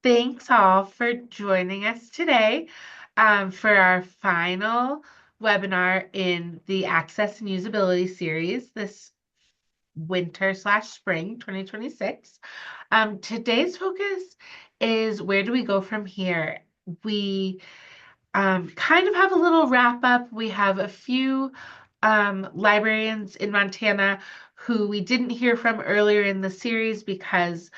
Thanks all for joining us today for our final webinar in the Access and Usability series this winter slash spring 2026. Today's focus is where do we go from here? We kind of have a little wrap up. We have a few librarians in Montana who we didn't hear from earlier in the series because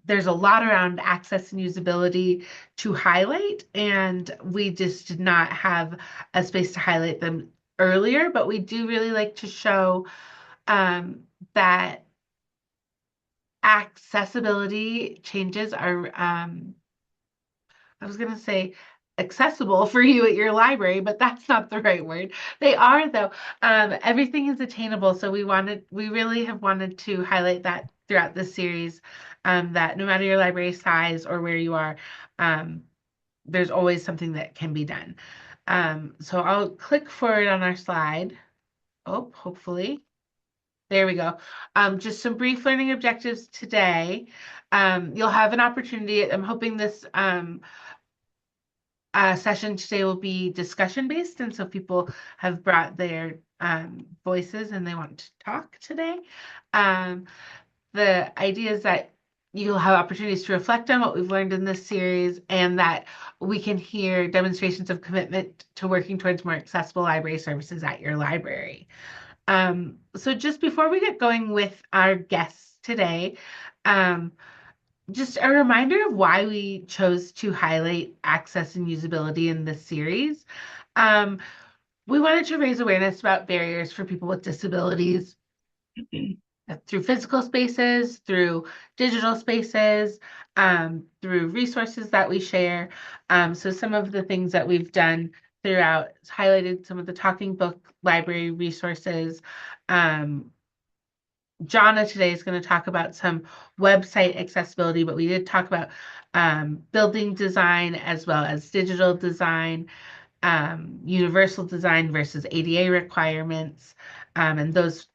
there's a lot around access and usability to highlight, and we just did not have a space to highlight them earlier. But we do really like to show that accessibility changes are I was going to say accessible for you at your library, but that's not the right word. They are though. Everything is attainable. So we really have wanted to highlight that throughout this series, that no matter your library size or where you are, um, there's always something that can be done. So I'll click forward on our slide. Oh, hopefully. There we go. Just some brief learning objectives today. You'll have an opportunity. I'm hoping this session today will be discussion based, and so people have brought their voices and they want to talk today. Um, the idea is that you'll have opportunities to reflect on what we've learned in this series and that we can hear demonstrations of commitment to working towards more accessible library services at your library. So just before we get going with our guests today, um, just a reminder of why we chose to highlight access and usability in this series. Um, we wanted to raise awareness about barriers for people with disabilities through physical spaces, through digital spaces, through resources that we share. So some of the things that we've done throughout is highlighted some of the talking book library resources. Um, Jonna today is going to talk about some website accessibility, but we did talk about building design as well as digital design, universal design versus ADA requirements, and those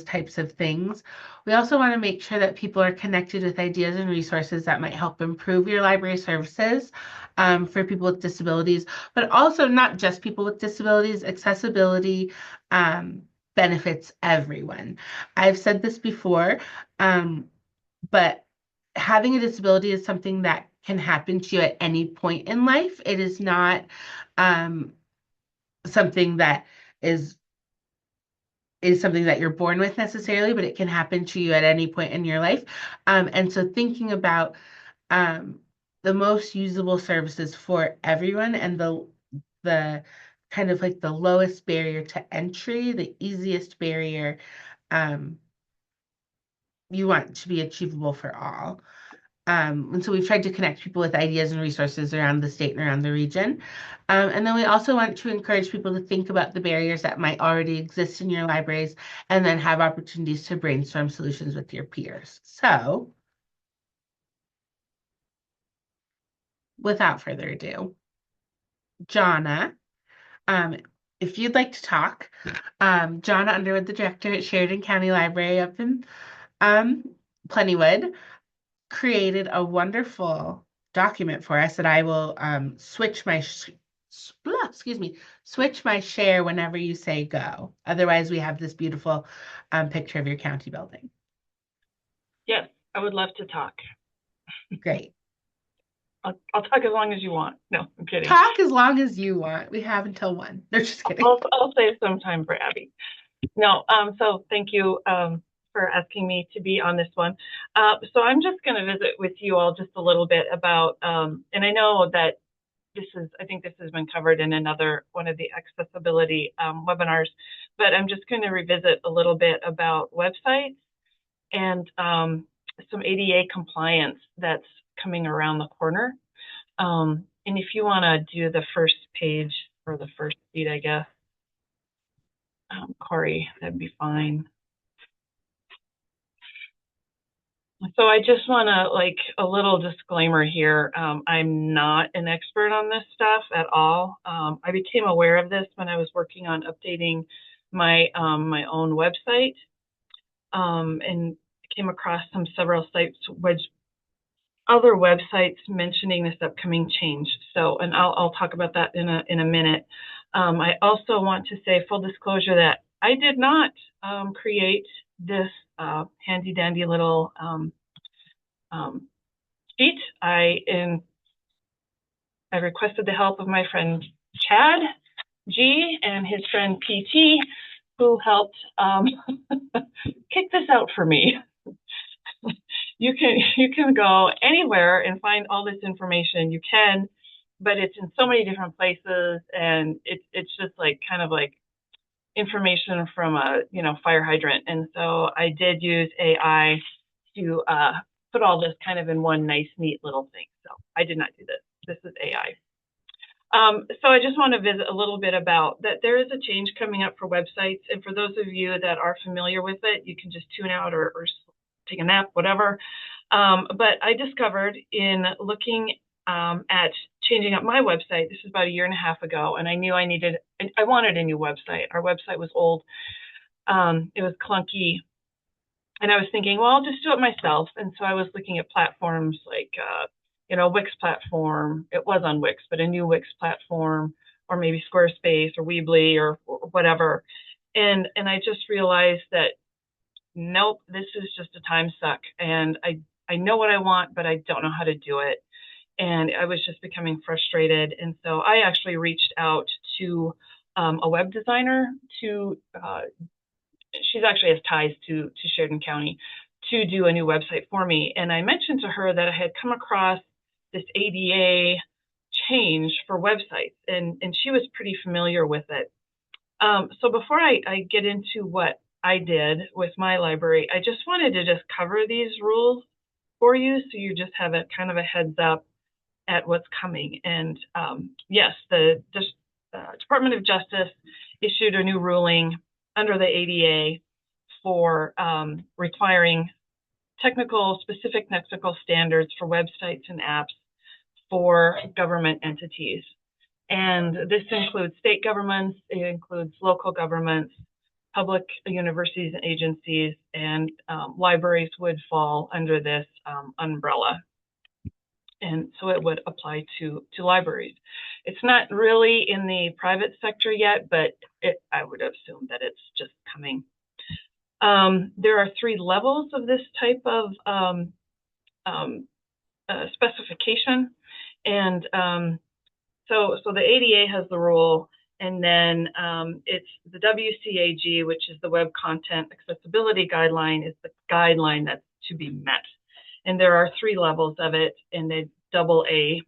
types of things. We also want to make sure that people are connected with ideas and resources that might help improve your library services for people with disabilities, but also not just people with disabilities. Accessibility benefits everyone. I've said this before, but having a disability is something that can happen to you at any point in life. It is not um, something that is something that you're born with necessarily, but it can happen to you at any point in your life. And so thinking about um, the most usable services for everyone and the kind of like the lowest barrier to entry, the easiest barrier um, you want to be achievable for all. And so we've tried to connect people with ideas and resources around the state and around the region. And then we also want to encourage people to think about the barriers that might already exist in your libraries and then have opportunities to brainstorm solutions with your peers. So without further ado, Jonna, um, if you'd like to talk, Jonna Underwood, the director at Sheridan County Library up in um, Plentywood, created a wonderful document for us that I will excuse me, switch my share whenever you say go. Otherwise, we have this beautiful picture of your county building. Yes, I would love to talk. Great. I'll talk as long as you want. No, I'm kidding. Talk as long as you want. We have until 1. No, just kidding. I'll save some time for Abby. No, so thank you for asking me to be on this one. So I'm just going to visit with you all just a little bit about, and I know that I think this has been covered in another one of the accessibility webinars, but I'm just going to revisit a little bit about websites and some ADA compliance that's coming around the corner. And if you want to do the first page or the first sheet, I guess, Corey, that'd be fine. So I just want to like a little disclaimer here. I'm not an expert on this stuff at all. I became aware of this when I was working on updating my my own website, and came across several sites which other websites mentioning this upcoming change. So, and I'll talk about that in a minute. I also want to say full disclosure that I did not create this handy dandy little sheet. I requested the help of my friend Chad G and his friend PT, who helped kick this out for me. You can go anywhere and find all this information. You can, but it's in so many different places, and it's just like kind of like information from a fire hydrant. And so I did use AI to put all this kind of in one nice, neat little thing. So I did not do this. This is AI. So I just want to visit a little bit about that. There is a change coming up for websites, and for those of you that are familiar with it, you can just tune out or take a nap, whatever. But I discovered in looking at changing up my website, this is about a year and a half ago, and I knew I wanted a new website. Our website was old. It was clunky. And I was thinking, well, I'll just do it myself. And so I was looking at platforms like, Wix platform. It was on Wix, but a new Wix platform, or maybe Squarespace or Weebly or whatever. And I just realized that, nope, this is just a time suck. And I know what I want, but I don't know how to do it. And I was just becoming frustrated. And so I actually reached out to a web designer she's actually has ties to Sheridan County, to do a new website for me. And I mentioned to her that I had come across this ADA change for websites, and she was pretty familiar with it. So before I get into what I did with my library, I just wanted to just cover these rules for you, so you just have a kind of a heads up at what's coming. And yes, the Department of Justice issued a new ruling under the ADA for requiring specific technical standards for websites and apps for government entities. And this includes state governments, it includes local governments, public universities and agencies, and libraries would fall under this umbrella. And so it would apply to libraries. It's not really in the private sector yet, but I would assume that it's just coming. There are 3 levels of this type of specification. And so the ADA has the rule, and then it's the WCAG, which is the Web Content Accessibility Guideline, is the guideline that's to be met. And there are 3 levels of it, and the AA,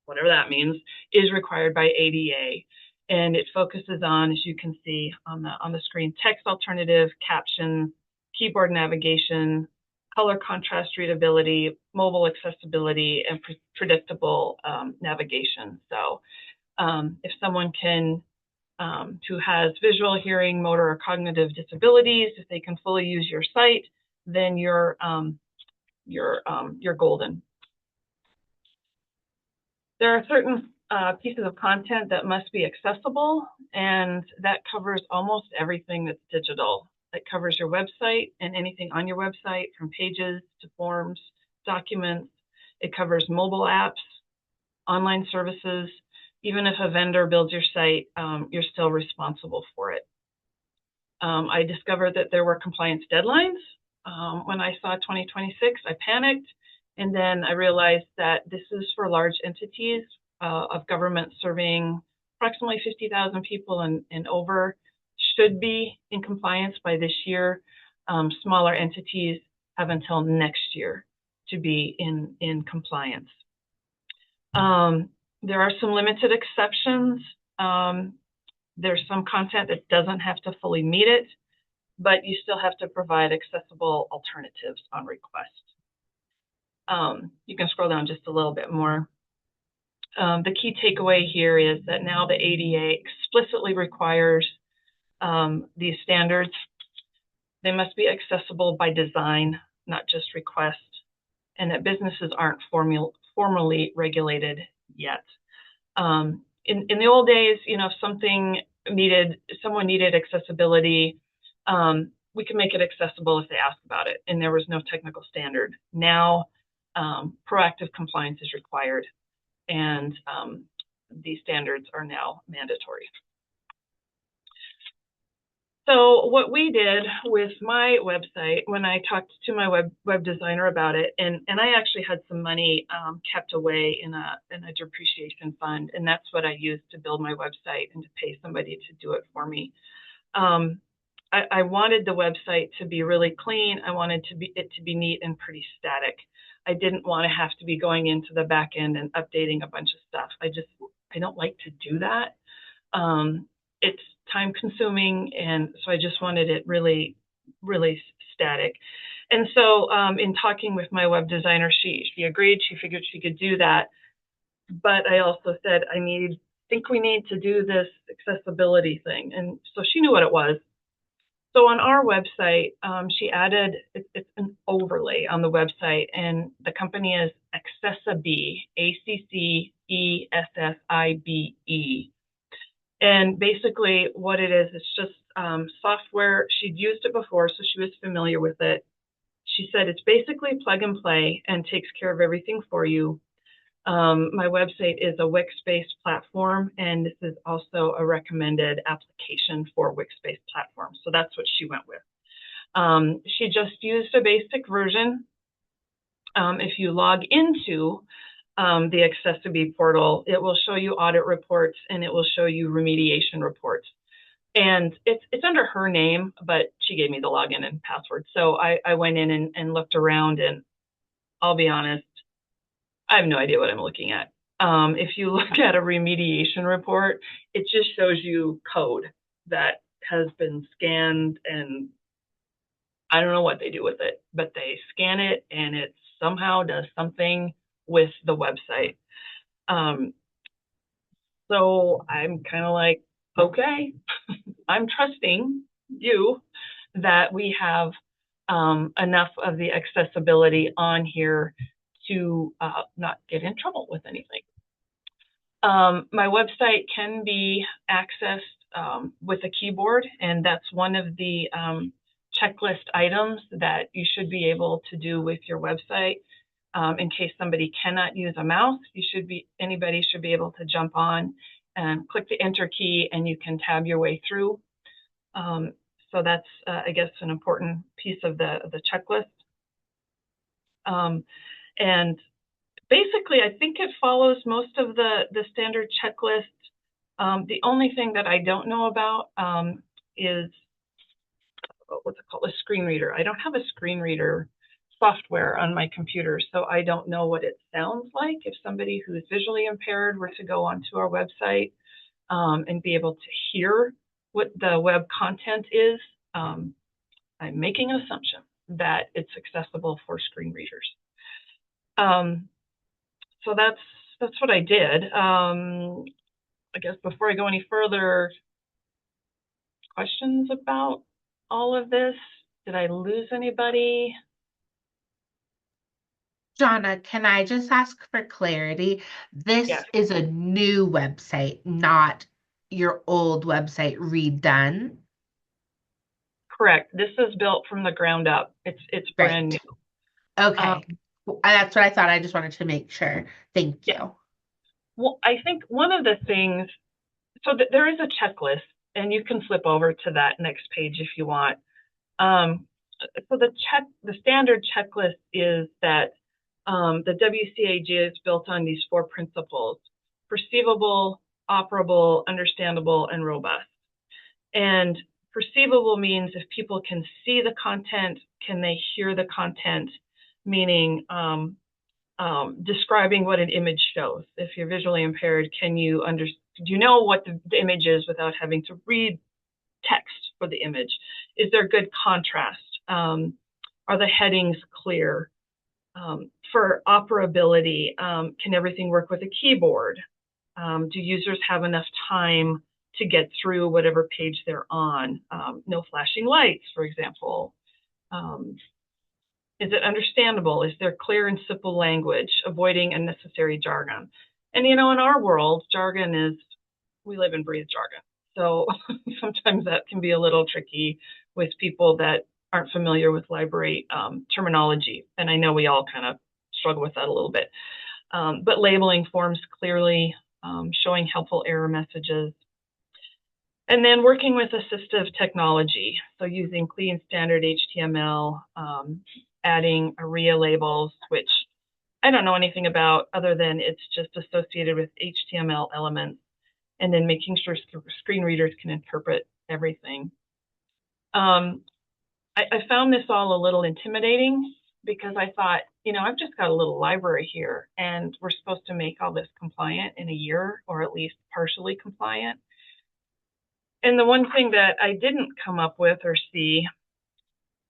whatever that means, is required by ADA. And it focuses on, as you can see on the screen, text alternative, captions, keyboard navigation, color contrast readability, mobile accessibility, and predictable navigation. So if someone who has visual, hearing, motor, or cognitive disabilities, if they can fully use your site, then you're golden. There are certain pieces of content that must be accessible, and that covers almost everything that's digital. It covers your website and anything on your website, from pages to forms, documents. It covers mobile apps, online services. Even if a vendor builds your site, you're still responsible for it. I discovered that there were compliance deadlines. When I saw 2026, I panicked, and then I realized that this is for large entities of government serving approximately 50,000 people and over, should be in compliance by this year. Smaller entities have until next year to be in compliance. There are some limited exceptions. There's some content that doesn't have to fully meet it, but you still have to provide accessible alternatives on request. You can scroll down just a little bit more. The key takeaway here is that now the ADA explicitly requires these standards. They must be accessible by design, not just request, and that businesses aren't formally regulated yet. In the old days, if someone needed accessibility, we could make it accessible if they asked about it, and there was no technical standard. Now, proactive compliance is required, and these standards are now mandatory. So what we did with my website, when I talked to my web designer about it, and I actually had some money kept away in a depreciation fund, and that's what I used to build my website and to pay somebody to do it for me. I wanted the website to be really clean. I wanted it to be neat and pretty static. I didn't want to have to be going into the back end and updating a bunch of stuff. I don't like to do that. It's time consuming, and so I just wanted it really, really static. And so in talking with my web designer, she agreed. She figured she could do that. But I also said, I think we need to do this accessibility thing. And so she knew what it was. So on our website, she added, it's an overlay on the website, and the company is Accessibe, Accessibe. And basically what it is, it's just software. She'd used it before, so she was familiar with it. She said it's basically plug and play and takes care of everything for you. My website is a Wix-based platform, and this is also a recommended application for Wix-based platforms. So that's what she went with. She just used a basic version. If you log into the Accessibility portal, it will show you audit reports and it will show you remediation reports. And it's under her name, but she gave me the login and password. So I went in and looked around, and I'll be honest, I have no idea what I'm looking at. If you look at a remediation report, it just shows you code that has been scanned, and I don't know what they do with it, but they scan it and it somehow does something with the website. So I'm kind of like, okay, I'm trusting you that we have enough of the accessibility on here to not get in trouble with anything. My website can be accessed with a keyboard, and that's one of the checklist items that you should be able to do with your website. In case somebody cannot use a mouse, anybody should be able to jump on and click the enter key, and you can tab your way through. So that's, I guess, an important piece of the checklist. And basically, I think it follows most of the standard checklist. The only thing that I don't know about is, what's it called, a screen reader. I don't have a screen reader software on my computer, so I don't know what it sounds like if somebody who is visually impaired were to go onto our website and be able to hear what the web content is. I'm making an assumption that it's accessible for screen readers. So that's what I did. I guess before I go any further, questions about all of this? Did I lose anybody? Jonna, can I just ask for clarity? This Yes, is a new website, not your old website redone. correct. This is built from the ground up. It's brand Great. new. Okay. That's what I thought. I just wanted to make sure. Thank Yeah. you. Well, I think one of the things, so there is a checklist, and you can flip over to that next page if you want. So the standard checklist is that the WCAG is built on these 4 principles: perceivable, operable, understandable, and robust. And perceivable means if people can see the content, can they hear the content, meaning describing what an image shows. If you're visually impaired, do you know what the image is without having to read text for the image? Is there good contrast? Are the headings clear? For operability, can everything work with a keyboard? Do users have enough time to get through whatever page they're on? No flashing lights, for example. Is it understandable? Is there clear and simple language, avoiding unnecessary jargon? And in our world, we live and breathe jargon. So sometimes that can be a little tricky with people that aren't familiar with library terminology. And I know we all kind of struggle with that a little bit. But labeling forms clearly, showing helpful error messages, and then working with assistive technology. So using clean standard HTML, adding ARIA labels, which I don't know anything about other than it's just associated with HTML elements, and then making sure screen readers can interpret everything. I found this all a little intimidating because I thought, I've just got a little library here and we're supposed to make all this compliant in a year, or at least partially compliant. And the one thing that I didn't come up with or see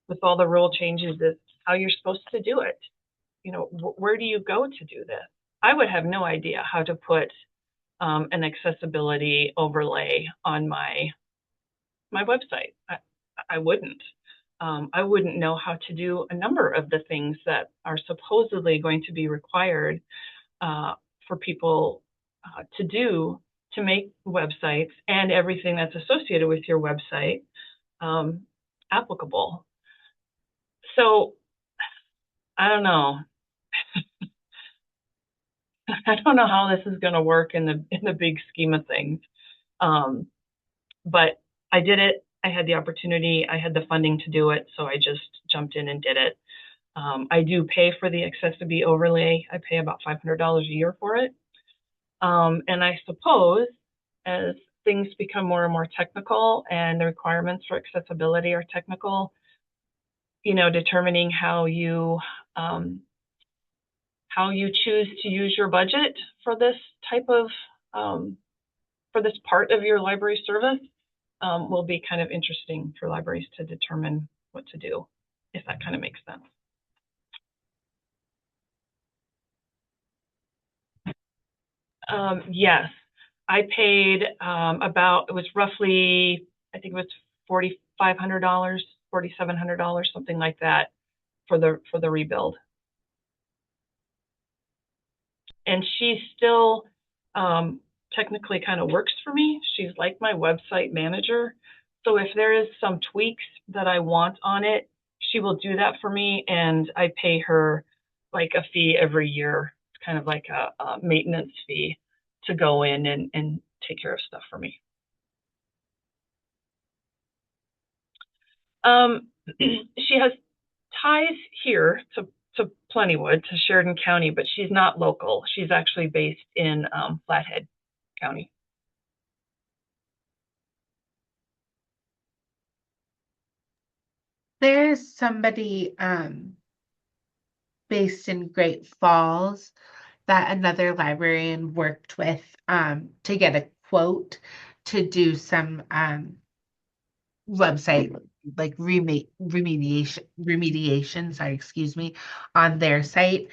with all the rule changes is how you're supposed to do it. Where do you go to do this? I would have no idea how to put an accessibility overlay on my website. I wouldn't. I wouldn't know how to do a number of the things that are supposedly going to be required for people to do to make websites and everything that's associated with your website applicable. So I don't know. I don't know how this is going to work in the big scheme of things. But I did it. I had the opportunity. I had the funding to do it. So I just jumped in and did it. I do pay for the accessibility overlay. I pay about $500 a year for it. And I suppose as things become more and more technical and the requirements for accessibility are technical, determining how you choose to use your budget for this type of, for this part of your library service will be kind of interesting for libraries to determine what to do, if that kind of makes sense. Yes, I paid it was roughly, I think it was $4,500, $4,700, something like that for the rebuild. And she still technically kind of works for me. She's like my website manager. So if there is some tweaks that I want on it, she will do that for me, and I pay her like a fee every year. It's kind of like a maintenance fee to go in and take care of stuff for me. She has ties here to Plentywood, to Sheridan County, but she's not local. She's actually based in Flathead County. There's somebody based in Great Falls that another librarian worked with to get a quote to do some website like remediation, sorry, excuse me, on their site.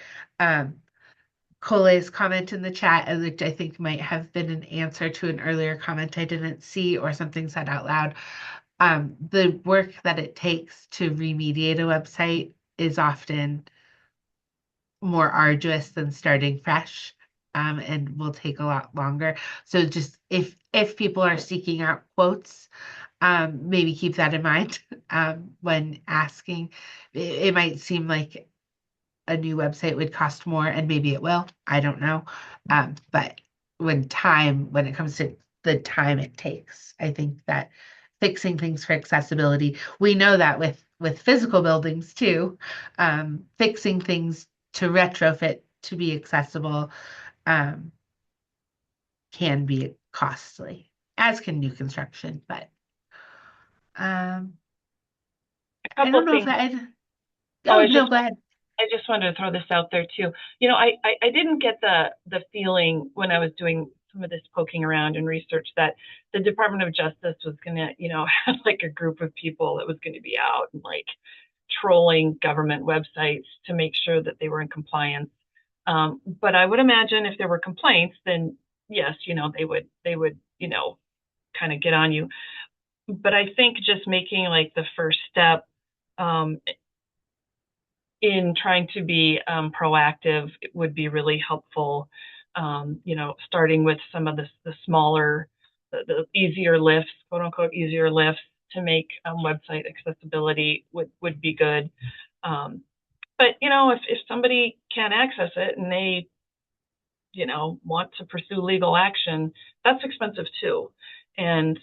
Cole's comment in the chat, which I think might have been an answer to an earlier comment I didn't see or something said out loud. The work that it takes to remediate a website is often more arduous than starting fresh, and will take a lot longer. So just if people are seeking out quotes, maybe keep that in mind when asking. It might seem like a new website would cost more, and maybe it will. I don't know. But when it comes to the time it takes, I think that fixing things for accessibility, we know that with physical buildings too, fixing things to retrofit to be accessible can be costly, as can new construction. But A I couple don't of know if things. I'd. Oh, Oh, no, go ahead. I just wanted to throw this out there too. I didn't get the feeling when I was doing some of this poking around and research that the Department of Justice was gonna, have like a group of people that was gonna be out and like trolling government websites to make sure that they were in compliance. But I would imagine if there were complaints, then yes, they would, kind of get on you. But I think just making like the first step in trying to be proactive would be really helpful. Starting with some of the smaller, the easier lifts, quote unquote, easier lifts to make website accessibility would be good. But if somebody can't access it and they want to pursue legal action, that's expensive too. And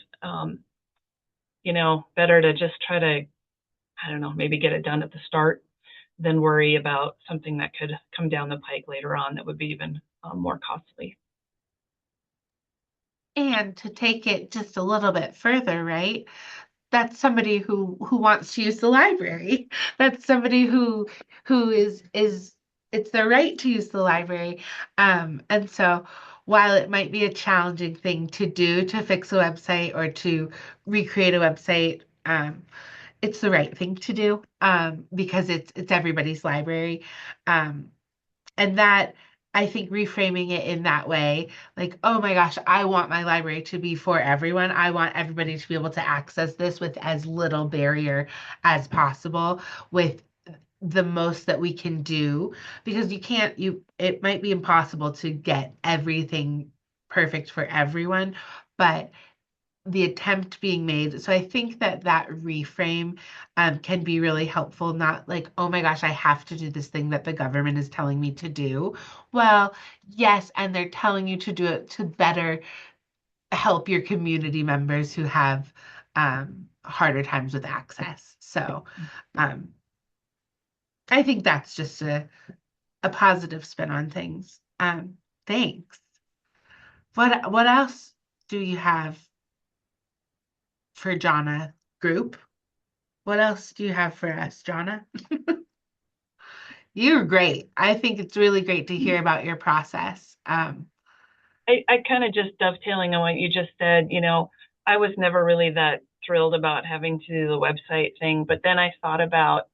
better to just try to, I don't know, maybe get it done at the start than worry about something that could come down the pike later on that would be even more costly. And to take it just a little bit further, right? That's somebody who wants to use the library. That's somebody who is it's their right to use the library. And so while it might be a challenging thing to do to fix a website or to recreate a website, it's the right thing to do because it's everybody's library. Um, and that I think reframing it in that way, like, oh my gosh, I want my library to be for everyone. I want everybody to be able to access this with as little barrier as possible, with the most that we can do, because it might be impossible to get everything perfect for everyone, but the attempt being made. So I think that that reframe can be really helpful. Not like, oh my gosh, I have to do this thing that the government is telling me to do. Well, yes, and they're telling you to do it to better help your community members who have harder times with access. So um, I think that's just a positive spin on things. Thanks. What else do you have for Jonna group? What else do you have for us, Jonna? You're great. I think it's really great to hear about your process. I kind of just dovetailing on what you just said, I was never really that thrilled about having to do the website thing, but then I thought about,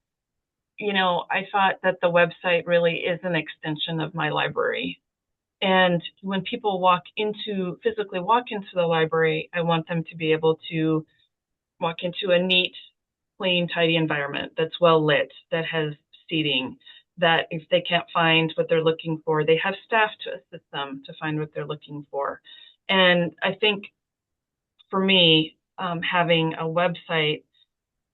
I thought that the website really is an extension of my library. And when people physically walk into the library, I want them to be able to walk into a neat, clean, tidy environment that's well lit, that has seating, that if they can't find what they're looking for, they have staff to assist them to find what they're looking for. And I think for me, having a website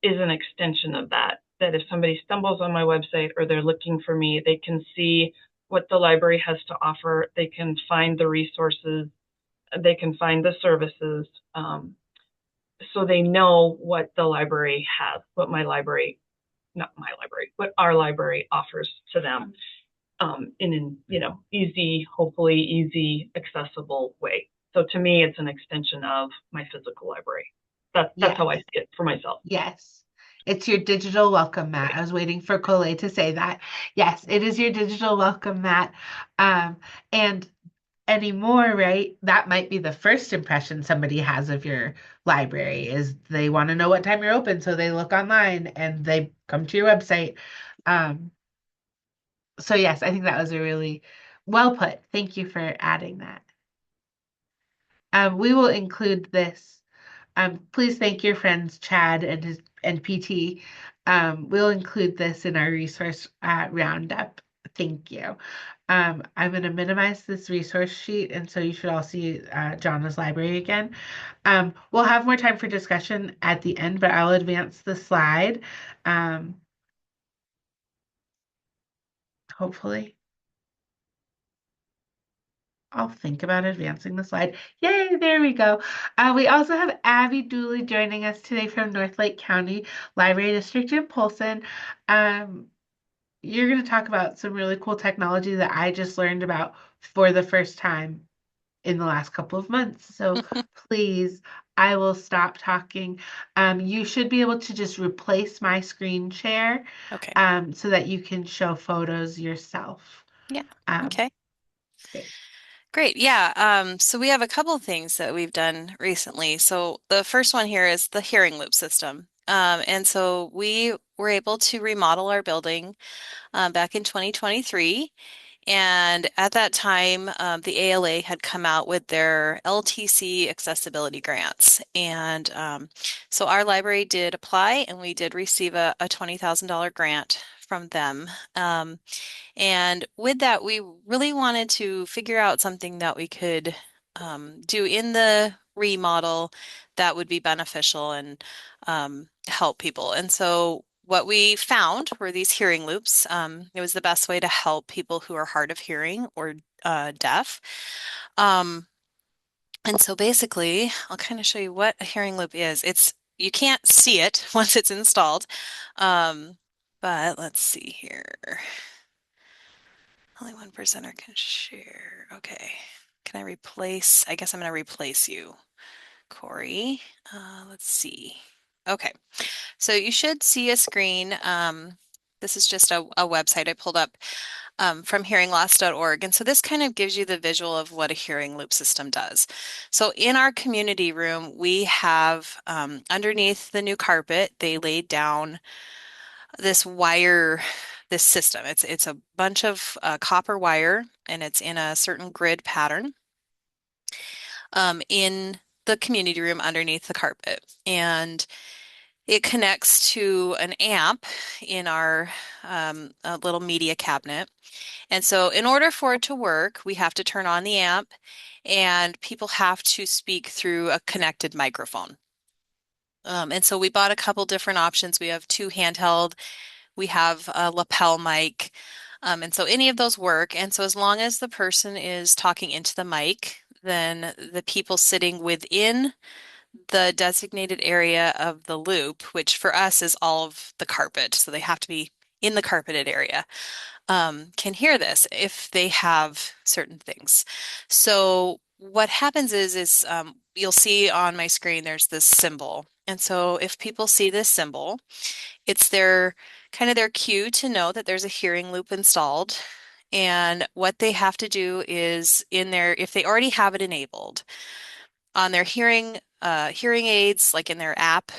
is an extension of that. That if somebody stumbles on my website or they're looking for me, they can see what the library has to offer. They can find the resources. They can find the services. So they know what the library has, what my library, not my library, what our library offers to them in an easy, hopefully easy, accessible way. So to me, it's an extension of my physical library. That's yes, how I see it for myself. yes. It's your digital welcome mat. I was waiting for Coley to say that. Yes, it is your digital welcome mat. And anymore, right? That might be the first impression somebody has of your library is they want to know what time you're open, so they look online and they come to your website. Um, so yes, I think that was a really well put. Thank you for adding that. We will include this. Please thank your friends Chad and PT. We'll include this in our resource roundup. Thank you. I'm going to minimize this resource sheet, and so you should all see Jonna's library again. We'll have more time for discussion at the end, but I'll advance the slide. Hopefully. I'll think about advancing the slide. Yay, there we go. We also have Abbi Dooley joining us today from North Lake County Library District in Polson. Um, you're going to talk about some really cool technology that I just learned about for the first time in the last couple of months. So please, I will stop talking. You should be able to just replace my screen share Okay. so that you can show photos yourself. Yeah. Um, Okay. Great. Great. Yeah. So we have a couple of things that we've done recently. So the first one here is the hearing loop system. And so we were able to remodel our building back in 2023. And at that time, the ALA had come out with their LTC accessibility grants. And so our library did apply and we did receive a $20,000 grant from them. And with that, we really wanted to figure out something that we could do in the remodel that would be beneficial and help people. And so what we found were these hearing loops. It was the best way to help people who are hard of hearing or deaf. Um, and so basically, I'll kind of show you what a hearing loop is. You can't see it once it's installed. Um, but let's see here. Only one presenter can share. Okay. Can I replace? I guess I'm going to replace you, Corey. Let's see. Okay. So you should see a screen. This is just a website I pulled up from hearingloss.org. And so this kind of gives you the visual of what a hearing loop system does. So in our community room, we have underneath the new carpet, they laid down this wire, this system. It's a bunch of copper wire, and it's in a certain grid pattern in the community room underneath the carpet. And it connects to an amp in our little media cabinet. And so in order for it to work, we have to turn on the amp and people have to speak through a connected microphone. And so we bought a couple different options. We have two handheld, we have a lapel mic. And so any of those work. And so as long as the person is talking into the mic, then the people sitting within the designated area of the loop, which for us is all of the carpet, so they have to be in the carpeted area, can hear this if they have certain things. So what happens is you'll see on my screen there's this symbol. And so if people see this symbol, it's their kind of their cue to know that there's a hearing loop installed. And what they have to do is if they already have it enabled, on their hearing aids, like in their app,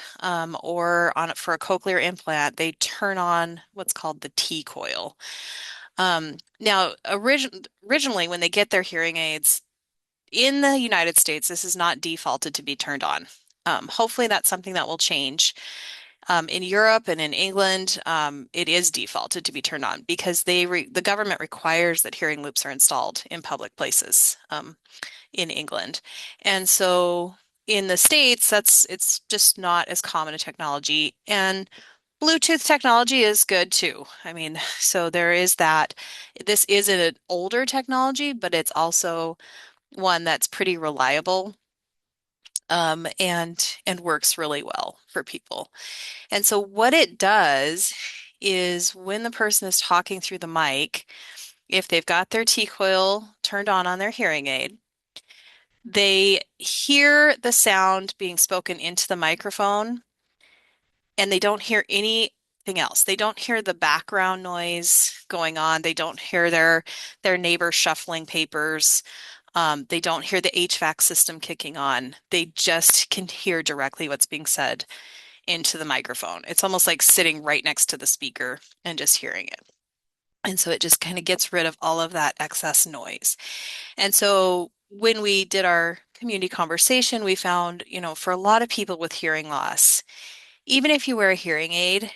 or on it for a cochlear implant, they turn on what's called the T coil. Now, originally, when they get their hearing aids in the United States, this is not defaulted to be turned on. Hopefully, that's something that will change. In Europe and in England, it is defaulted to be turned on because the government requires that hearing loops are installed in public places. In England. And so in the States, it's just not as common a technology. And Bluetooth technology is good too. I mean, so there is that. This is an older technology, but it's also one that's pretty reliable, and works really well for people. And so what it does is when the person is talking through the mic, if they've got their T-coil turned on their hearing aid, they hear the sound being spoken into the microphone and they don't hear anything else. They don't hear the background noise going on. They don't hear their neighbor shuffling papers. They don't hear the HVAC system kicking on. They just can hear directly what's being said into the microphone. It's almost like sitting right next to the speaker and just hearing it. And so it just kind of gets rid of all of that excess noise. And so when we did our community conversation, we found, for a lot of people with hearing loss, even if you wear a hearing aid,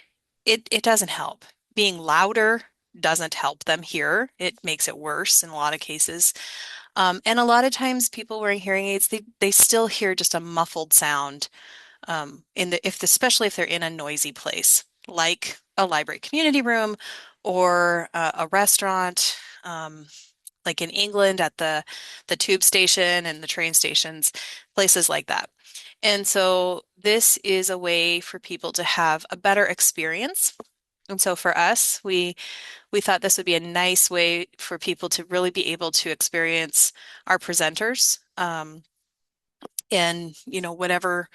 it doesn't help. Being louder doesn't help them hear. It makes it worse in a lot of cases. And a lot of times people wearing hearing aids, they still hear just a muffled sound especially if they're in a noisy place, like a library community room or a restaurant. Like in England at the tube station and the train stations, places like that. And so this is a way for people to have a better experience. And so for us, we thought this would be a nice way for people to really be able to experience our presenters, and whatever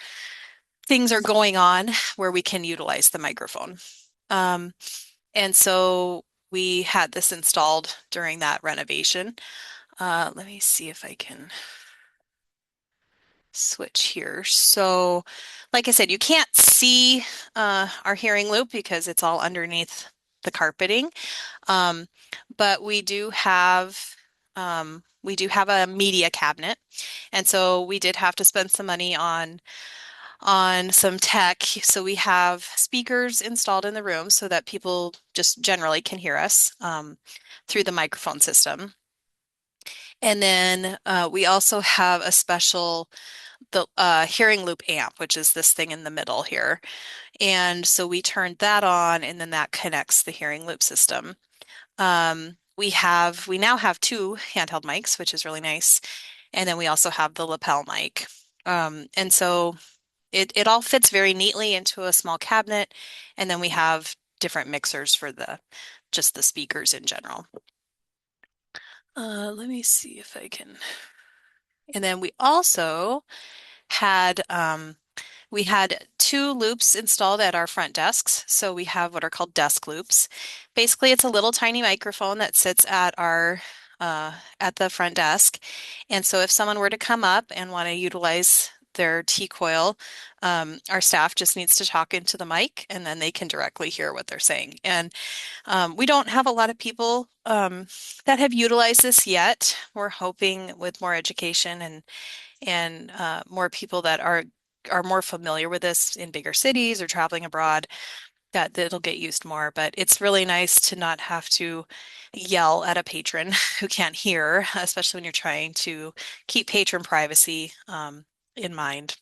things are going on where we can utilize the microphone. Um, and so we had this installed during that renovation. Let me see if I can switch here. So, like I said, you can't see our hearing loop because it's all underneath the carpeting. Um, but we do have a media cabinet, and so we did have to spend some money on some tech. So we have speakers installed in the room so that people just generally can hear us through the microphone system. And then we also have a special the hearing loop amp, which is this thing in the middle here. And so we turned that on, and then that connects the hearing loop system. We now have two handheld mics, which is really nice. And then we also have the lapel mic. And so it all fits very neatly into a small cabinet. And then we have different mixers for just the speakers in general. Let me see if I can. And then had we had two loops installed at our front desks. So we have what are called desk loops. Basically, it's a little tiny microphone that sits at the front desk. And so if someone were to come up and want to utilize their T-coil, our staff just needs to talk into the mic and then they can directly hear what they're saying. And we don't have a lot of people that have utilized this yet. We're hoping with more education and more people that are more familiar with this in bigger cities or traveling abroad, that it'll get used more. But it's really nice to not have to yell at a patron who can't hear, especially when you're trying to keep patron privacy in mind.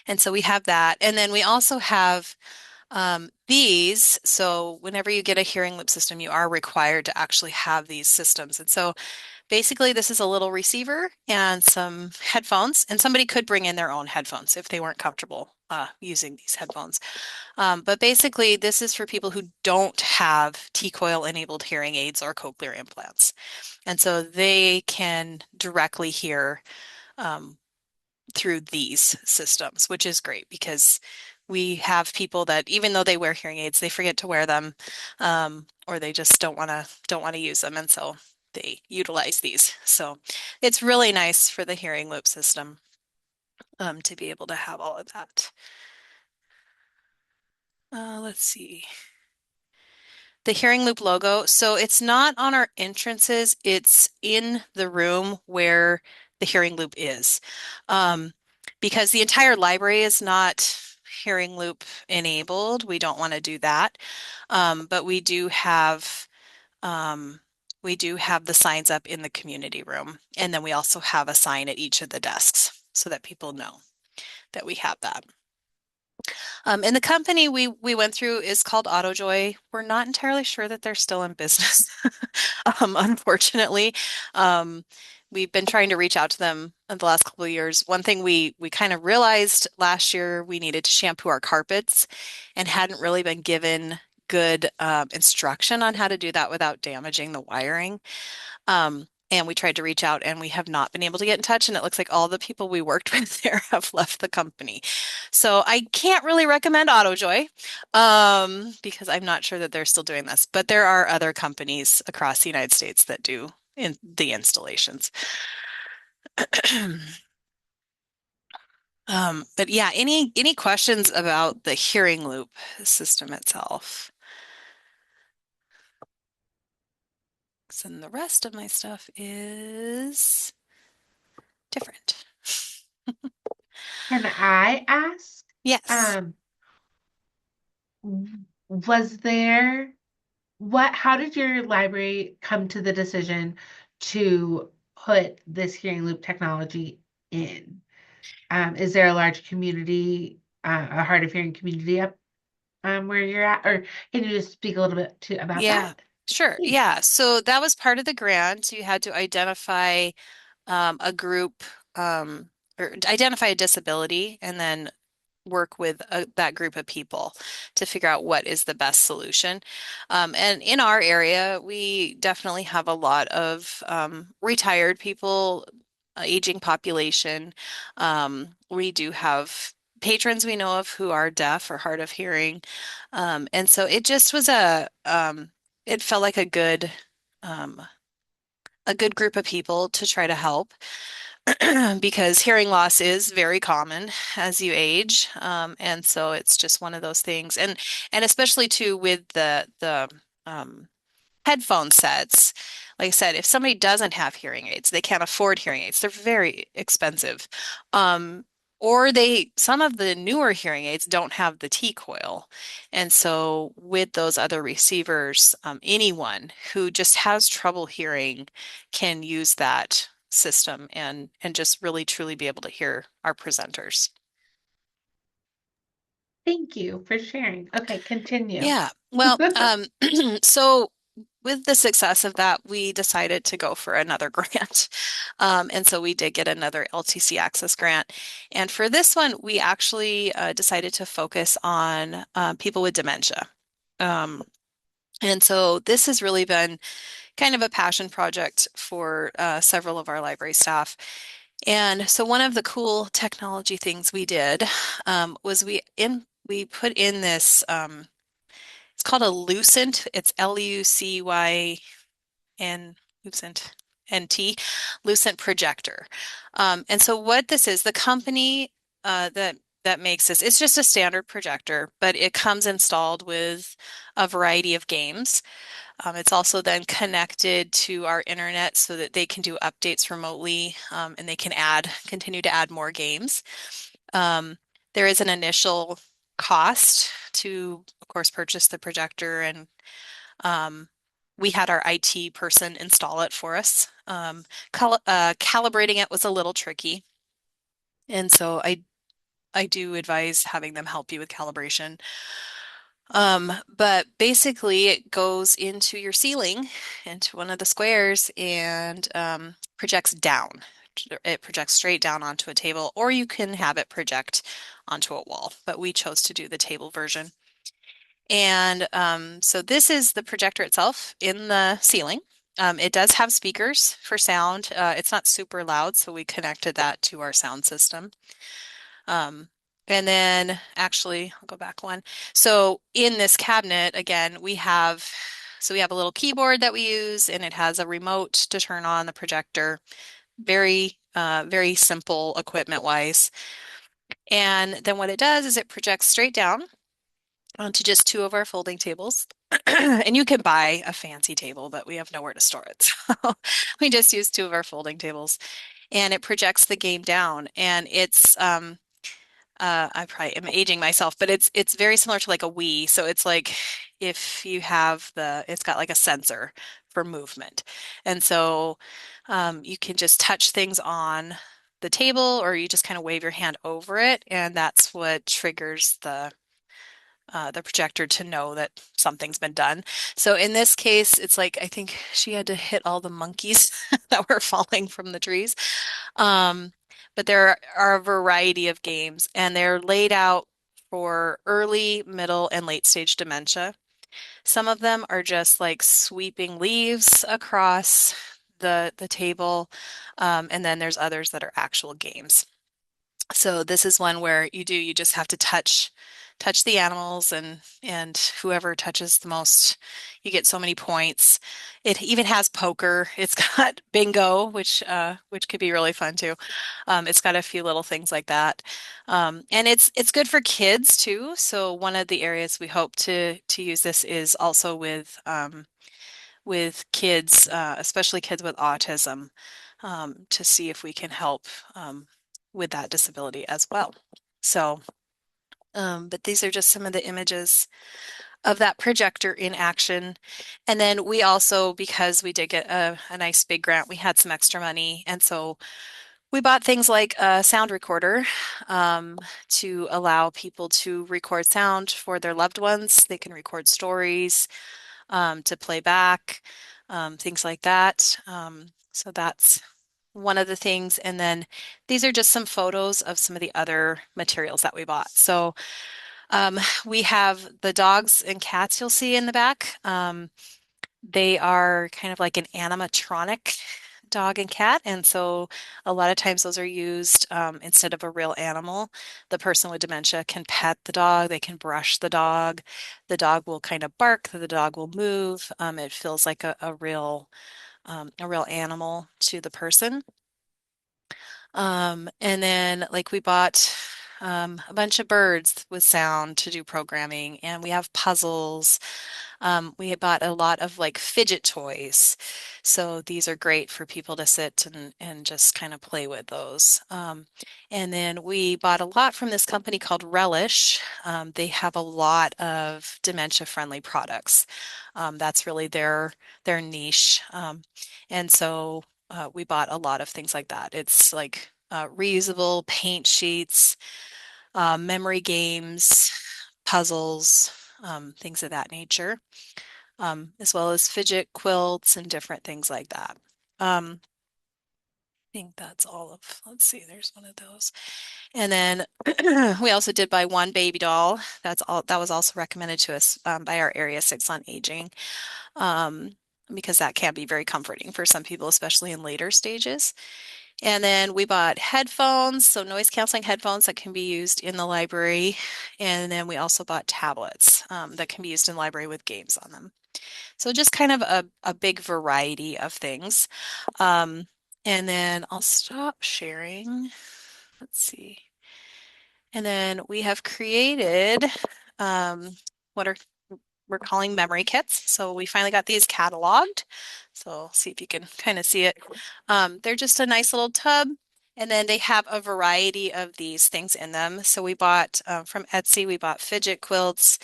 And so we have that. And then we also have these. So whenever you get a hearing loop system, you are required to actually have these systems. And so basically, this is a little receiver and some headphones, and somebody could bring in their own headphones if they weren't comfortable using these headphones. But basically, this is for people who don't have T-coil enabled hearing aids or cochlear implants. And so they can directly hear um, through these systems, which is great because we have people that even though they wear hearing aids, they forget to wear them, or they just don't want to use them, and so they utilize these. So it's really nice for the hearing loop system to be able to have all of that. Let's see. The hearing loop logo. So it's not on our entrances, it's in the room where the hearing loop is. Because the entire library is not hearing loop enabled. We don't want to do that. But we do have the signs up in the community room. And then we also have a sign at each of the desks so that people know that we have that. And the company we went through is called AutoJoy. We're not entirely sure that they're still in business, unfortunately. Um, we've been trying to reach out to them in the last couple of years. One thing we kind of realized last year we needed to shampoo our carpets and hadn't really been given good instruction on how to do that without damaging the wiring. And we tried to reach out and we have not been able to get in touch. And it looks like all the people we worked with there have left the company. So I can't really recommend AutoJoy because I'm not sure that they're still doing this. But there are other companies across the United States that do the installations. But yeah, any questions about the hearing loop system itself? So then the rest of my stuff is different. Can I ask, Yes. um, was there how did your library come to the decision to put this hearing loop technology in? Is there a large community, a hard of hearing community up where you're at? Or can you just speak a little bit about Yeah, that? sure. Please. Yeah. So that was part of the grant. You had to identify a group or identify a disability and then work with that group of people to figure out what is the best solution. And in our area, we definitely have a lot of retired people, aging population. We do have patrons we know of who are deaf or hard of hearing. And so it just was it felt like um, a good group of people to try to help. Because hearing loss is very common as you age, and so it's just one of those things. And especially too with the um, headphone sets. Like I said, if somebody doesn't have hearing aids, they can't afford hearing aids. They're very expensive. Um, or some of the newer hearing aids don't have the T-coil. And so with those other receivers, anyone who just has trouble hearing can use that system and just really truly be able to hear our presenters. Thank you for sharing. Okay, continue. Yeah. Well, so with the success of that, we decided to go for another grant. And so we did get another LTC Access grant. And for this one, we actually decided to focus on people with dementia. Um, and so this has really been kind of a passion project for several of our library staff. And so one of the cool technology things we did was we put in this it's called a Lucent. It's Lucyn, Lucent, NT, Lucent projector. And so what this is, the company that makes this, it's just a standard projector, but it comes installed with a variety of games. It's also then connected to our internet so that they can do updates remotely, and they can continue to add more games. Um, there is an initial cost to, of course, purchase the projector, and um, we had our IT person install it for us. Calibrating it was a little tricky, and so I do advise having them help you with calibration. But basically, it goes into your ceiling, into one of the squares, and projects down. It projects straight down onto a table, or you can have it project onto a wall. But we chose to do the table version. And so this is the projector itself in the ceiling. It does have speakers for sound. It's not super loud, so we connected that to our sound system. Um, and then actually, I'll go back one. So in this cabinet, again, we have a little keyboard that we use, and it has a remote to turn on the projector. Very simple equipment wise. And then what it does is it projects straight down onto just two of our folding tables. And you can buy a fancy table, but we have nowhere to store it. So we just use two of our folding tables, and it projects the game down. And it's I probably am aging myself, but it's very similar to like a Wii. So it's like if you have it's got like a sensor for movement. And so you can just touch things on the table, or you just kind of wave your hand over it, and that's what triggers the projector to know that something's been done. So in this case, it's like I think she had to hit all the monkeys that were falling from the trees. Um, but there are a variety of games, and they're laid out for early, middle, and late stage dementia. Some of them are just like sweeping leaves across the table, and then there's others that are actual games. So this is one where you just have to touch the animals, and whoever touches the most, you get so many points. It even has poker. It's got bingo, which could be really fun too. It's got a few little things like that. And it's good for kids too. So one of the areas we hope to use this is also with kids, especially kids with autism, to see if we can help with that disability as well. So, but these are just some of the images of that projector in action. And then we also, because we did get a nice big grant, we had some extra money. And so we bought things like a sound recorder to allow people to record sound for their loved ones. They can record stories to play back, things like that. So that's one of the things. And then these are just some photos of some of the other materials that we bought. So we have the dogs and cats you'll see in the back. They are kind of like an animatronic dog and cat. And so a lot of times those are used instead of a real animal. The person with dementia can pet the dog, they can brush the dog. The dog will kind of bark, the dog will move. It feels like a real animal to the person. And then like we bought a bunch of birds with sound to do programming, and we have puzzles. We bought a lot of like fidget toys. So these are great for people to sit and just kind of play with those. And then we bought a lot from this company called Relish. They have a lot of dementia-friendly products. That's really their niche. And so we bought a lot of things like that. It's like reusable paint sheets, memory games, puzzles, things of that nature, as well as fidget quilts and different things like that. I think that's all of, let's see, there's one of those. And then we also did buy one baby doll. That was also recommended to us by our Area 6 on Aging, um, because that can be very comforting for some people, especially in later stages. And then we bought headphones, so noise canceling headphones that can be used in the library. And then we also bought tablets that can be used in the library with games on them. So just kind of a big variety of things. Um, and then I'll stop sharing. Let's see. And then we have created what we're calling memory kits. So we finally got these cataloged. So I'll see if you can kind of see it. They're just a nice little tub. And then they have a variety of these things in them. So we bought from Etsy, we bought fidget quilts.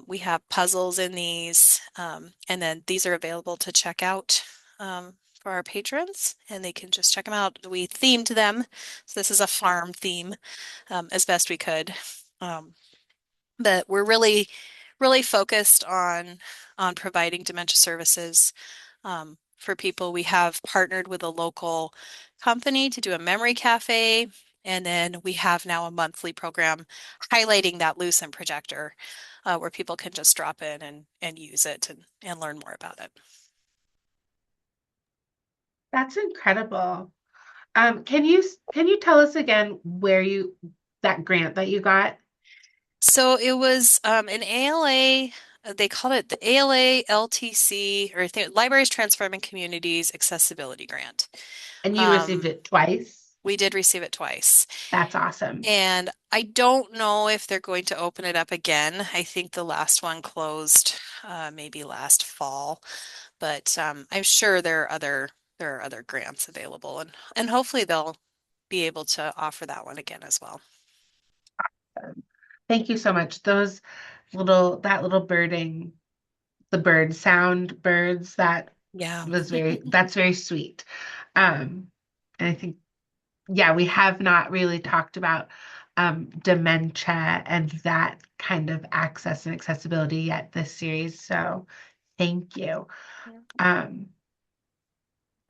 We have puzzles in these. And then these are available to check out for our patrons. And they can just check them out. We themed them. So this is a farm theme as best we could. But we're really focused on providing dementia services for people. We have partnered with a local company to do a memory cafe, and then we have now a monthly program highlighting that Lucent projector where people can just drop in and use it and learn more about it. That's incredible. Can you tell us again where that grant that you got? So it was an ALA, they called it the ALA LTC, or I think Libraries Transforming Communities Accessibility Grant. And you received Um, it twice? we did receive it twice. That's awesome. And I don't know if they're going to open it up again. I think the last one closed maybe last fall, but I'm sure there are other grants available, and hopefully they'll be able to offer that one again as well. Thank you so much. That little birding, the bird sound birds, Yeah. that's very sweet. And I think, yeah, we have not really talked about dementia and that kind of access and accessibility yet this series. So thank you. Yeah. Um,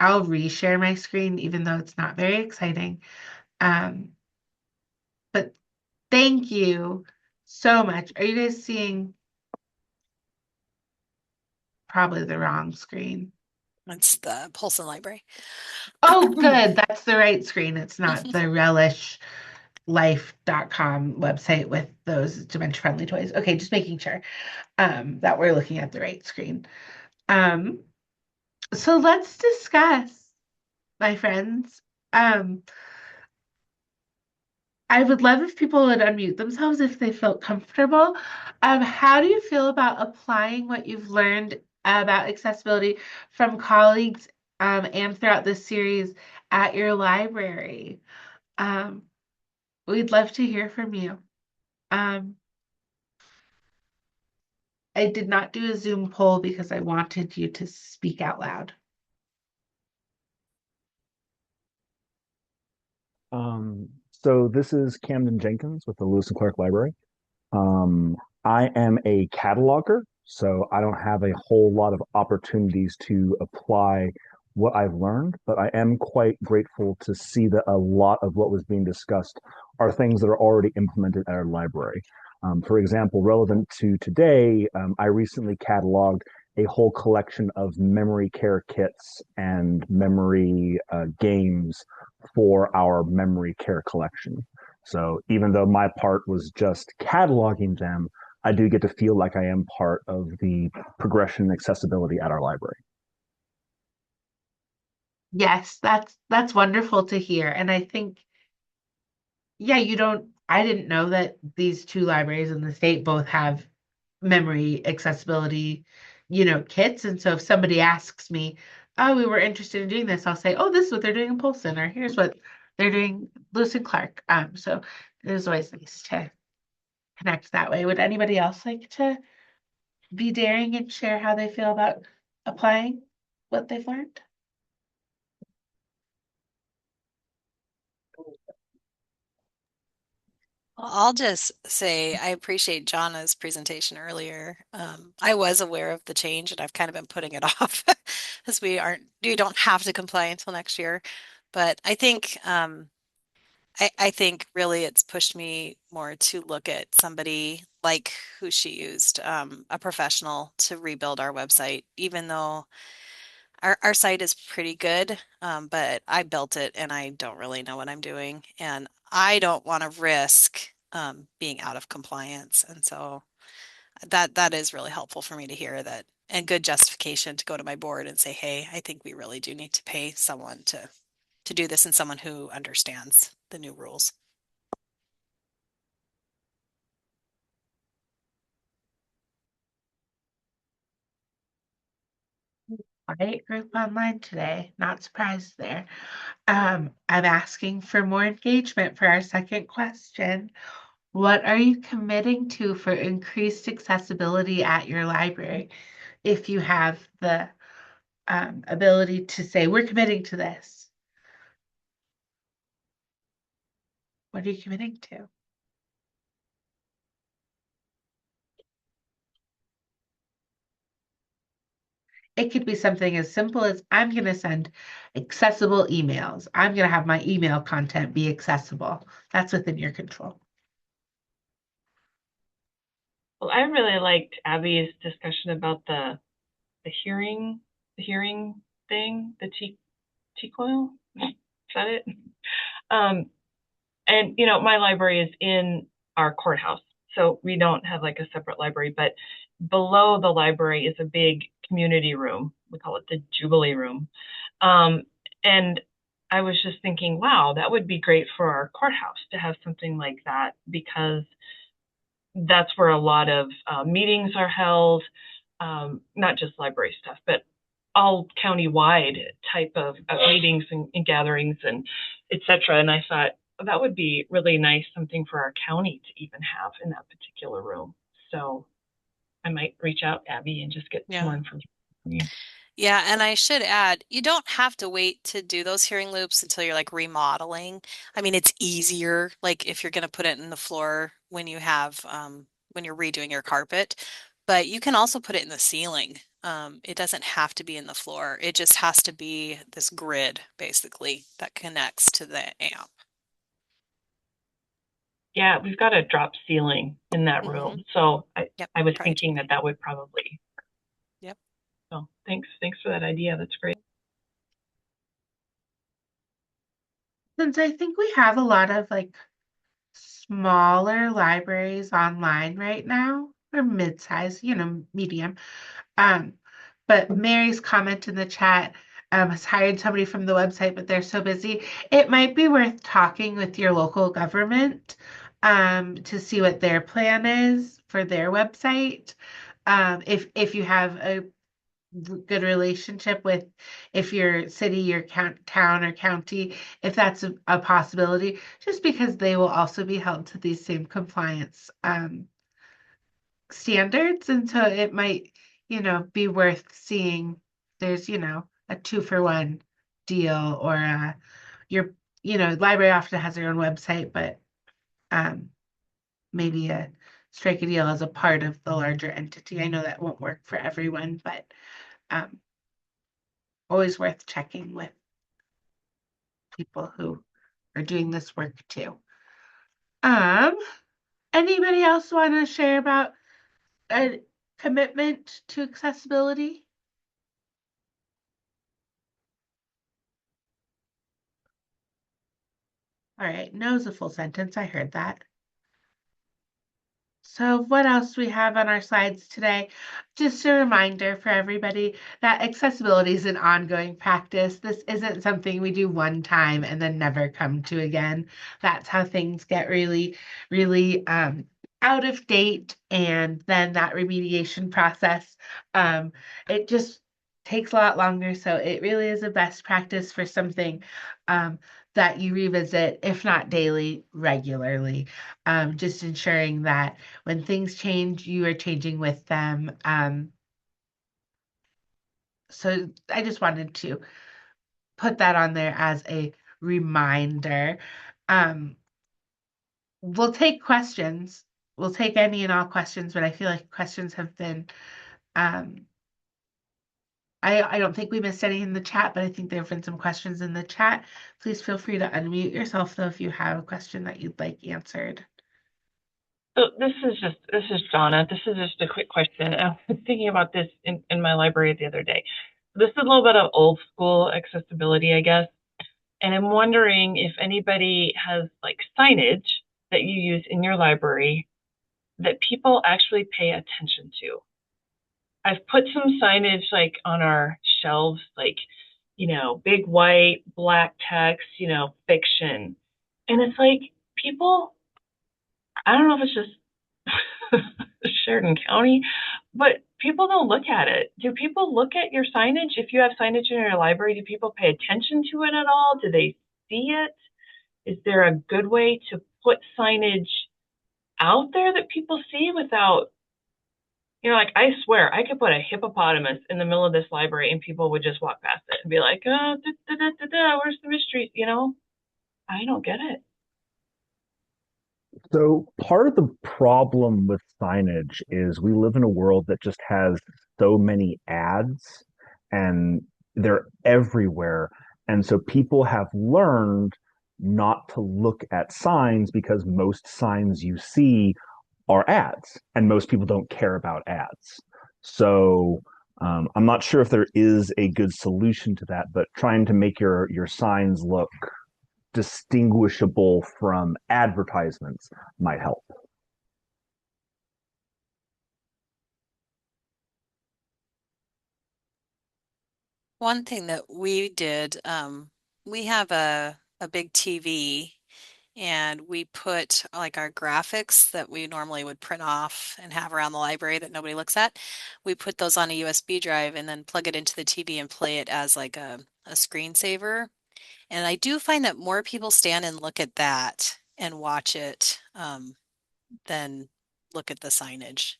I'll reshare my screen, even though it's not very exciting. Um, but thank you so much. Are you guys seeing probably the wrong screen? It's the Polson Library. Oh, good. That's the right screen. It's not the relishlife.com website with those dementia-friendly toys. Okay, just making sure that we're looking at the right screen. Um, so let's discuss, my friends. Um, I would love if people would unmute themselves if they felt comfortable. How do you feel about applying what you've learned about accessibility from colleagues and throughout this series at your library? Um, we'd love to hear from you. Um, I did not do a Zoom poll because I wanted you to speak out loud. So this is Camden Jenkins with the Lewis and Clark Library. Um, I am a cataloger, so I don't have a whole lot of opportunities to apply what I've learned, but I am quite grateful to see that a lot of what was being discussed are things that are already implemented at our library. For example, relevant to today, I recently cataloged a whole collection of memory care kits and memory games for our memory care collection. So even though my part was just cataloging them, I do get to feel like I am part of the progression and accessibility at our library. Yes, that's wonderful to hear. And I think, yeah, I didn't know that these two libraries in the state both have memory accessibility, kits. And so if somebody asks me, oh, we were interested in doing this, I'll say, oh, this is what they're doing in Polson, or here's what they're doing Lewis and Clark. So it is always nice to connect that way. Would anybody else like to be daring and share how they feel about applying what they've learned? I'll just say I appreciate Jonna's presentation earlier. I was aware of the change and I've kind of been putting it off as we don't have to comply until next year. But I think really it's pushed me more to look at somebody like who she used, a professional to rebuild our website, even though our site is pretty good, but I built it and I don't really know what I'm doing. And I don't want to risk being out of compliance. And so that is really helpful for me to hear that and good justification to go to my board and say, hey, I think we really do need to pay someone to do this and someone who understands the new rules. Quiet group online today. Not surprised there. I'm asking for more engagement for our second question. What are you committing to for increased accessibility at your library? If you have the ability to say, we're committing to this, what are you committing to? It could be something as simple as I'm going to send accessible emails. I'm going to have my email content be accessible. That's within your control. Well, I really liked Abby's discussion about the hearing thing, the T coil. Is that it? Um, and my library is in our courthouse, so we don't have like a separate library, but below the library is a big community room. We call it the Jubilee room. And I was just thinking, wow, that would be great for our courthouse to have something like that, because that's where a lot of meetings are held, not just library stuff, but all county-wide type of meetings and gatherings and et cetera. And I thought that would be really nice, something for our county to even have in that particular room. So I might reach out, Abby, and just get some more Yeah. information from you. Yeah, and I should add, you don't have to wait to do those hearing loops until you're like remodeling. I mean, it's easier, like if you're going to put it in the floor when you have when you're redoing your carpet, but you can also put it in the ceiling. It doesn't have to be in the floor. It just has to be this grid basically that connects to the amp. Yeah, we've got a drop ceiling in that Hmm. room. So Yep, I was probably do. thinking that would probably. Yep. So thanks for that idea. That's great. Since I think we have a lot of like smaller libraries online right now, or mid-size, medium. Um, but Mary's comment in the chat has hired somebody from the website, but they're so busy. It might be worth talking with your local government to see what their plan is for their website. If you have a good relationship with if your city, your town or county, if that's a possibility, just because they will also be held to these same compliance standards. And so it might, be worth seeing there's, a 2-for-1 deal or your, library often has their own website, but um, maybe strike a deal as a part of the larger entity. I know that won't work for everyone, but um, always worth checking with people who are doing this work too. Um, Anybody else want to share about a commitment to accessibility? All right, no is a full sentence. I heard that. So what else do we have on our slides today? Just a reminder for everybody that accessibility is an ongoing practice. This isn't something we do one time and then never come to again. That's how things get really, really out of date. And then that remediation process, it just takes a lot longer. So it really is a best practice for something that you revisit, if not daily, regularly. Just ensuring that when things change, you are changing with them. So I just wanted to put that on there as a reminder. Um, we'll take questions. We'll take any and all questions, but I feel like questions have been, um, I don't think we missed any in the chat, but I think there have been some questions in the chat. Please feel free to unmute yourself though if you have a question that you'd like answered. So this is Jonna. This is just a quick question. I was thinking about this in my library the other day. This is a little bit of old school accessibility, I guess. And I'm wondering if anybody has like signage that you use in your library that people actually pay attention to. I've put some signage like on our shelves, like, big white, black text, fiction. And it's like people, I don't know if it's just Sheridan County, but people don't look at it. Do people look at your signage? If you have signage in your library, do people pay attention to it at all? Do they see it? Is there a good way to put signage out there that people see without, like I swear I could put a hippopotamus in the middle of this library and people would just walk past it and be like, where's the mystery? I don't get it. So part of the problem with signage is we live in a world that just has so many ads and they're everywhere. And so people have learned not to look at signs because most signs you see are ads and most people don't care about ads. So I'm not sure if there is a good solution to that, but trying to make your signs look distinguishable from advertisements might help. One thing that we did, we have a big TV and we put like our graphics that we normally would print off and have around the library that nobody looks at. We put those on a USB drive and then plug it into the TV and play it as like a screensaver. And I do find that more people stand and look at that and watch it than look at the signage.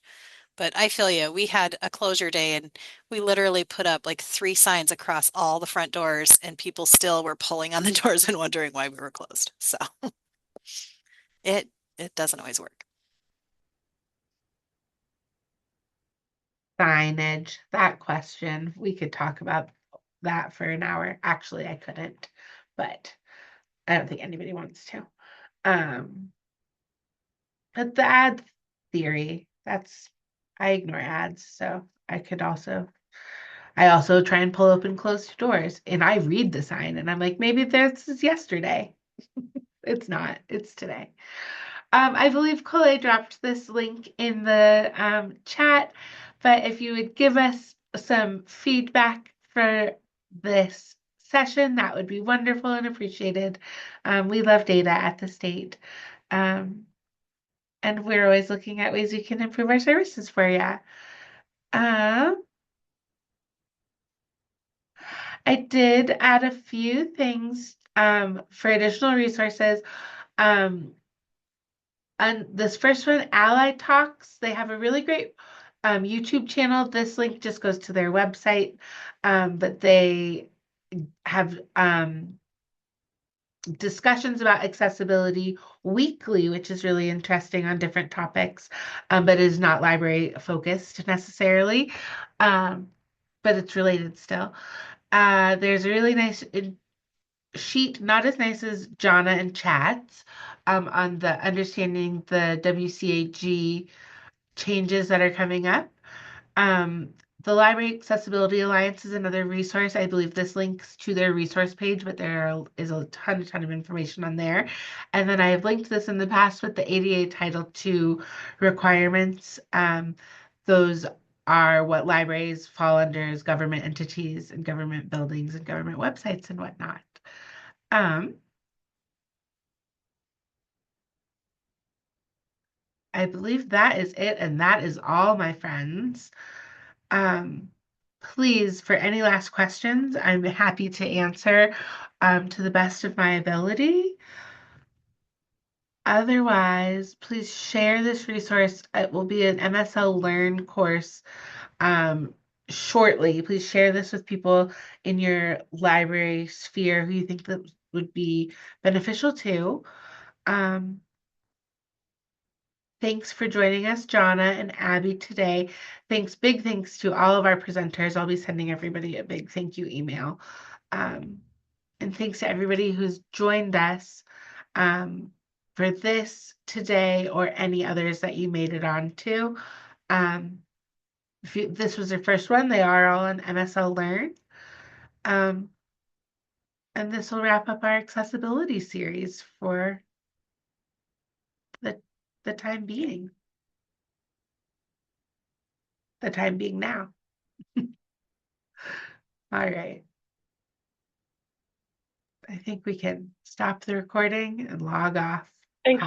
But I feel you. We had a closure day and we literally put up like 3 signs across all the front doors, and people still were pulling on the doors and wondering why we were closed. So it it doesn't always work. Signage, that question, we could talk about that for an hour. Actually, I couldn't, but I don't think anybody wants to. But the ad theory, I ignore ads, so I also try and pull open closed doors and I read the sign and I'm like, maybe this is yesterday. It's not, it's today. I believe Cole dropped this link in the chat, but if you would give us some feedback for this session, that would be wonderful and appreciated. We love data at the state. And we're always looking at ways we can improve our services for you. I did add a few things for additional resources. And this first one, Ally Talks, they have a really great YouTube channel. This link just goes to their website, but they have discussions about accessibility weekly, which is really interesting on different topics, but is not library focused necessarily, but it's related still. There's a really nice sheet, not as nice as Jonna and Chats, on the understanding the WCAG changes that are coming up. The Library Accessibility Alliance is another resource. I believe this links to their resource page, but there is a ton of information on there. And then I have linked this in the past with the ADA Title II requirements. Those are what libraries fall under as government entities and government buildings and government websites and whatnot. I believe that is it, and that is all, my friends. Please, for any last questions, I'm happy to answer to the best of my ability. Otherwise, please share this resource. It will be an MSL Learn course shortly. Please share this with people in your library sphere who you think that would be beneficial to. Thanks for joining us, Jonna and Abby, today. Big thanks to all of our presenters. I'll be sending everybody a big thank you email. And thanks to everybody who's joined us for this today or any others that you made it on to. If this was your first one, they are all on MSL Learn. And this will wrap up our accessibility series for the time being. The time being now. All right. I think we can stop the recording and log off. Thanks.